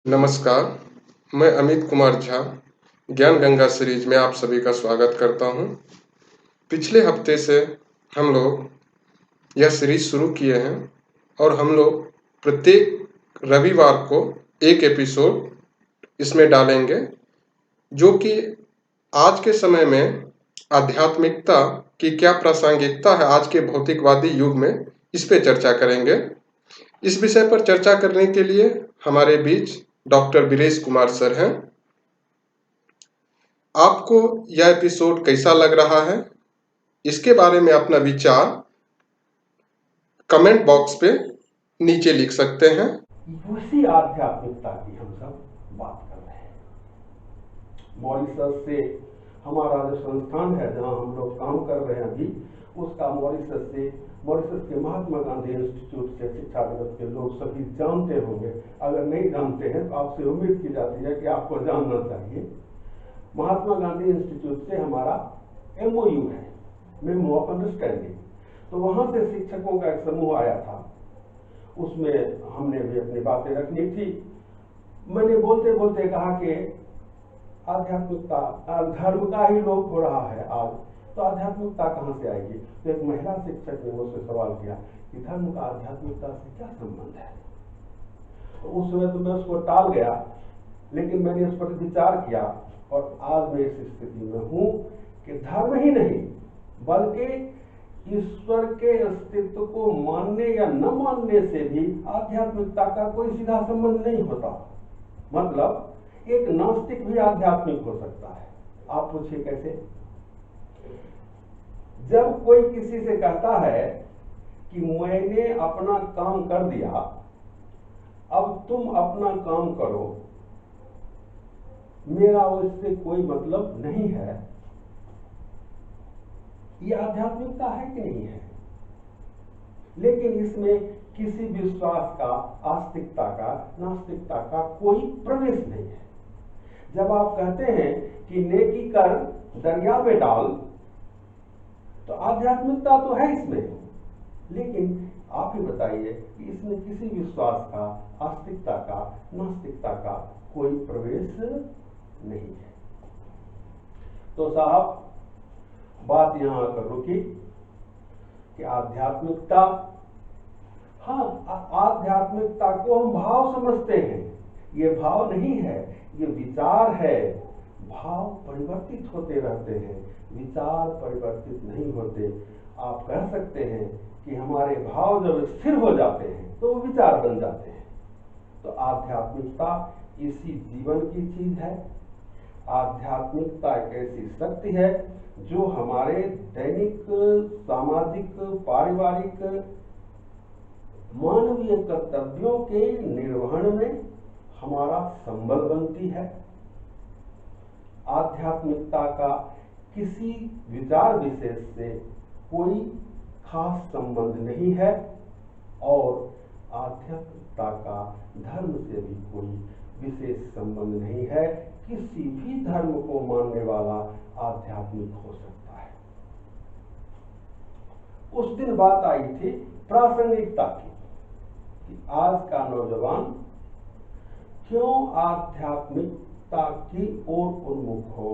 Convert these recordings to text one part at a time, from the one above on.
नमस्कार, मैं अमित कुमार झा, ज्ञान गंगा सीरीज में आप सभी का स्वागत करता हूं। पिछले हफ्ते से हम लोग यह सीरीज शुरू किए हैं और हम लोग प्रत्येक रविवार को एक एपिसोड इसमें डालेंगे, जो कि आज के समय में आध्यात्मिकता की क्या प्रासंगिकता है आज के भौतिकवादी युग में, इस पे चर्चा करेंगे। इस विषय पर चर्चा करने के लिए हमारे बीच डॉक्टर वीरेश कुमार सर हैं। आपको यह एपिसोड कैसा लग रहा है, इसके बारे में अपना विचार कमेंट बॉक्स पे नीचे लिख सकते हैं। उसी आध्यात्मिकता की हम सब बात कर रहे हैं। मॉरिशस से हमारा जो संस्थान है जहां हम लोग काम कर रहे हैं अभी, उसका मॉरिशस के महात्मा गांधी इंस्टीट्यूट से शिक्षा जगत के लोग सभी जानते होंगे। अगर नहीं जानते हैं तो आपसे उम्मीद की जाती है कि आपको जानना चाहिए। महात्मा गांधी इंस्टीट्यूट से हमारा MOU है, मेमो ऑफ अंडरस्टैंडिंग। तो वहां से शिक्षकों का एक समूह आया था, उसमें हमने भी अपनी बातें रखनी थी। मैंने बोलते बोलते कहा कि आध्यात्मिकता धर्म का ही लोप हो रहा है आज, तो आध्यात्मिकता कहां से आएगी। तो एक महिला शिक्षक ने मुझसे सवाल किया कि धर्म का आध्यात्मिकता से क्या संबंध है। तो उस समय तो मैं उसको टाल गया, लेकिन मैंने उस पर विचार किया और आज मैं इस स्थिति में हूं कि धर्म ही नहीं बल्कि ईश्वर के अस्तित्व को मानने या न मानने से भी आध्यात्मिकता का कोई सीधा संबंध नहीं होता। मतलब एक नास्तिक भी आध्यात्मिक हो सकता है। आप पूछिए कैसे। जब कोई किसी से कहता है कि मैंने अपना काम कर दिया, अब तुम अपना काम करो, मेरा उससे कोई मतलब नहीं है, ये आध्यात्मिकता है कि नहीं है। लेकिन इसमें किसी विश्वास का, आस्तिकता का, नास्तिकता का कोई प्रवेश नहीं है। जब आप कहते हैं कि नेकी कर दरिया में डाल, तो आध्यात्मिकता तो है इसमें, लेकिन आप ही बताइए कि इसमें किसी विश्वास का, आस्तिकता का, नास्तिकता का कोई प्रवेश नहीं है। तो साहब बात यहां आकर रुकी कि आध्यात्मिकता, हाँ, आध्यात्मिकता को हम भाव समझते हैं। ये भाव नहीं है, ये विचार है। भाव परिवर्तित होते रहते हैं, विचार परिवर्तित नहीं होते। आप कह सकते हैं कि हमारे भाव जब स्थिर हो जाते हैं तो वो विचार बन जाते हैं। तो आध्यात्मिकता इसी जीवन की चीज है। आध्यात्मिकता एक ऐसी शक्ति है जो हमारे दैनिक, सामाजिक, पारिवारिक, मानवीय कर्तव्यों के निर्वहन में हमारा संबल बनती है। आध्यात्मिकता का किसी विचार विशेष से कोई खास संबंध नहीं है और आध्यात्मिकता का धर्म से भी कोई विशेष संबंध नहीं है। किसी भी धर्म को मानने वाला आध्यात्मिक हो सकता है। उस दिन बात आई थी प्रासंगिकता की कि आज का नौजवान क्यों आध्यात्मिकता की ओर उन्मुख हो,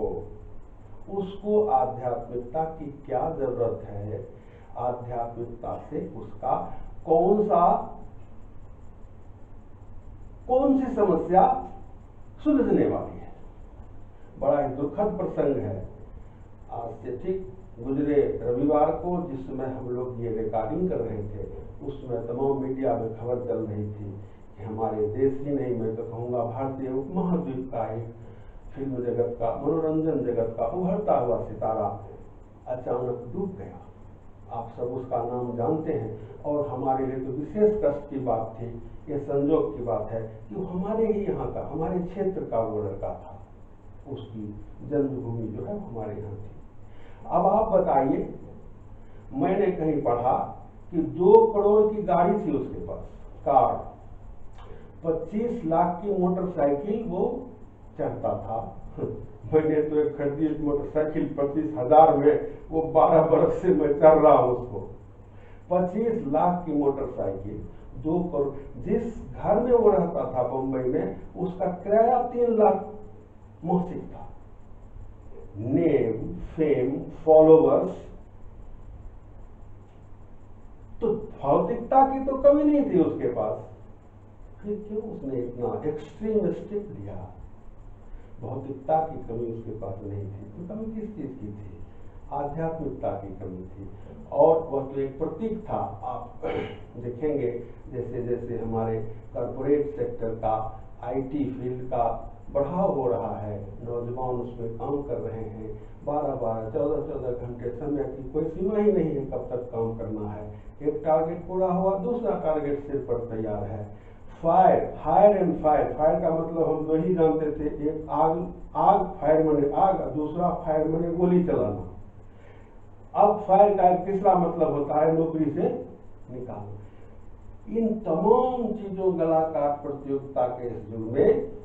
उसको आध्यात्मिकता की क्या जरूरत है, आध्यात्मिकता से उसका कौन सी समस्या सुलझने वाली है। बड़ा ही दुखद प्रसंग है। आज से ठीक गुजरे रविवार को जिस समय हम लोग ये रिकॉर्डिंग कर रहे थे, उसमें तमाम मीडिया में खबर चल रही थी कि हमारे देश ही नहीं, मैं तो कहूँगा भारतीय उपमहाद्वीप का एक फिल्म जगत का, मनोरंजन जगत का उभरता हुआ सितारा अचानक डूब गया। आप सब उसका नाम जानते हैं और हमारे लिए तो विशेष कष्ट की बात थी। ये संजोग की बात है कि वो हमारे ही यहाँ का, हमारे क्षेत्र का वो लड़का था। उसकी जन्मभूमि जो है हमारे यहाँ थी। अब आप बताइए, मैंने कहीं पढ़ा कि 2 करोड़ की गाड़ी थी उसके पास, कार, 25 लाख की मोटरसाइकिल वो चढ़ता था। मैंने तो एक खरीदी मोटरसाइकिल 25,000 में, वो 12 बरस से मैं चल रहा हूं उसको। 25 लाख की मोटरसाइकिल 2 करोड़, जिस घर में वो रहता था बम्बई में, उसका किराया 3 लाख मासिक था। नेम, फेम, फॉलोवर्स, तो भौतिकता की तो कमी नहीं थी उसके पास, फिर क्यों उसने इतना एक्सट्रीम स्टेप लिया? भौतिकता की कमी उसके पास नहीं थी, तो कमी किस चीज की थी? आध्यात्मिकता की कमी थी। और वह तो एक प्रतीक था। आप देखेंगे जैसे जैसे हमारे कॉर्पोरेट सेक्टर का, आईटी फील्ड का बढ़ाव हो रहा है, नौजवान उसमें काम कर रहे हैं, 12-12, 14-14 घंटे, समय की कोई सीमा ही नहीं है कब तक काम करना है। एक टारगेट पूरा हुआ, दूसरा टारगेट सिर पर तैयार है। फायर एंड फायर, फायर का मतलब हम 2 ही जानते थे, एक आग फायर माने आग, दूसरा फायर माने गोली चलाना। अब फायर का एक तीसरा मतलब होता है नौकरी से निकालना। इन तमाम चीजों, कलाकार प्रतियोगिता के इस युग में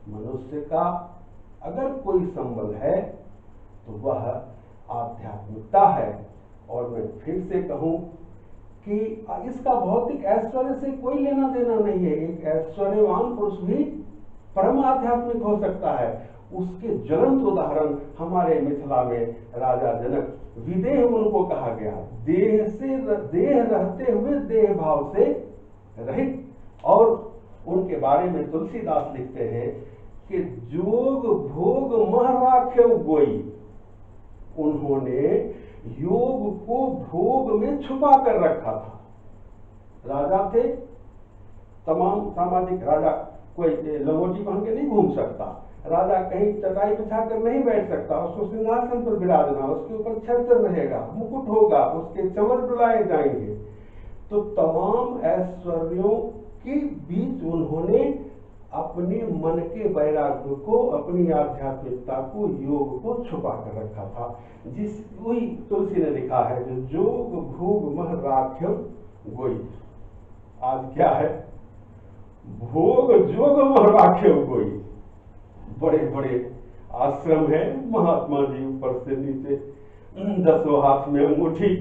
मनुष्य का अगर कोई संबल है तो वह आध्यात्मिकता है। और मैं फिर से कहूं कि इसका भौतिक ऐश्वर्य से कोई लेना देना नहीं है। एक ऐश्वर्यवान पुरुष भी परम आध्यात्मिक हो सकता है। उसके ज्वलंत उदाहरण हमारे मिथिला में राजा जनक, विदेह उनको कहा गया, देह रहते हुए देह भाव से रहित। और उनके बारे में तुलसीदास लिखते हैं कि जोग भोग मह राखेउ गोई, उन्होंने योग को भोग में छुपा कर रखा था। राजा थे, तमाम सामाजिक राजा कोई लंगोटी पहन के नहीं घूम सकता, राजा कहीं चटाई बिछाकर नहीं बैठ सकता, उसको सिंहासन पर विराजना, उसके ऊपर छत्र रहेगा, मुकुट होगा, उसके चमर डुलाए जाएंगे। तो तमाम ऐश्वर्यों के बीच उन्होंने अपने मन के वैराग्य को, अपनी आध्यात्मिकता को, योग को छुपा कर रखा था। वही तुलसी ने लिखा है, जो जोग भोग मह राख्य गोई। आज क्या है? भोग जोग मह राख्य गोई। बड़े बड़े आश्रम है, महात्मा जी ऊपर से नीचे, 10 हाथ में अंगूठी,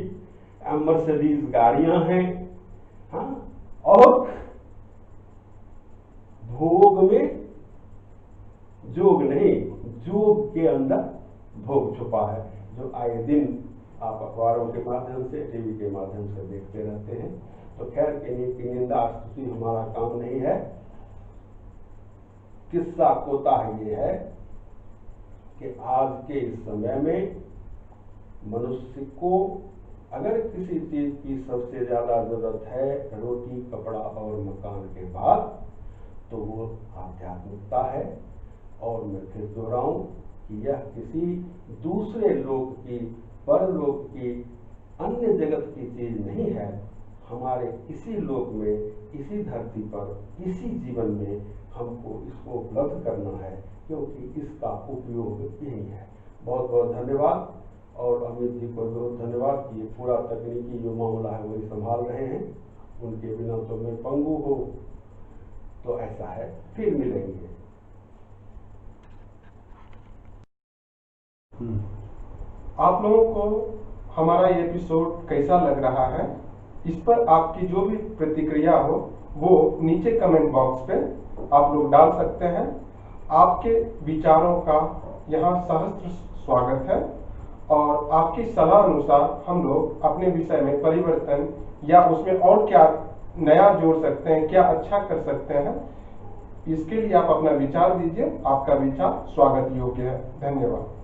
मर्सिडीज गाड़ियां हैं, हाँ, और भोग में जोग नहीं, जोग के अंदर भोग छुपा है, जो आए दिन आप अखबारों के माध्यम से, टीवी के माध्यम से देखते रहते हैं। तो खैर की निंदा स्तुति हमारा काम नहीं है। किस्सा कोताह ये है कि आज के इस समय में मनुष्य को अगर किसी चीज की सबसे ज्यादा जरूरत है, रोटी, कपड़ा और मकान के बाद, तो वो आध्यात्मिकता है। और मैं फिर दोहराऊं कि यह किसी दूसरे लोक की, परलोक की, अन्य जगत की चीज नहीं है। हमारे इसी लोक में, इसी धरती पर, इसी जीवन में हमको इसको उपलब्ध करना है, क्योंकि इसका उपयोग यही है। बहुत बहुत धन्यवाद। और अमित जी को बहुत धन्यवाद कि ये पूरा तकनीकी जो मामला है वही संभाल रहे हैं। उनके बिना तो मैं पंगु हो। तो ऐसा है, फिर मिलेंगे। आप लोगों को हमारा ये एपिसोड कैसा लग रहा है, इस पर आपकी जो भी प्रतिक्रिया हो वो नीचे कमेंट बॉक्स पे आप लोग डाल सकते हैं। आपके विचारों का यहाँ सहस्त्र स्वागत है और आपकी सलाह अनुसार हम लोग अपने विषय में परिवर्तन या उसमें और क्या नया जोड़ सकते हैं, क्या अच्छा कर सकते हैं, इसके लिए आप अपना विचार दीजिए। आपका विचार स्वागत योग्य है। धन्यवाद।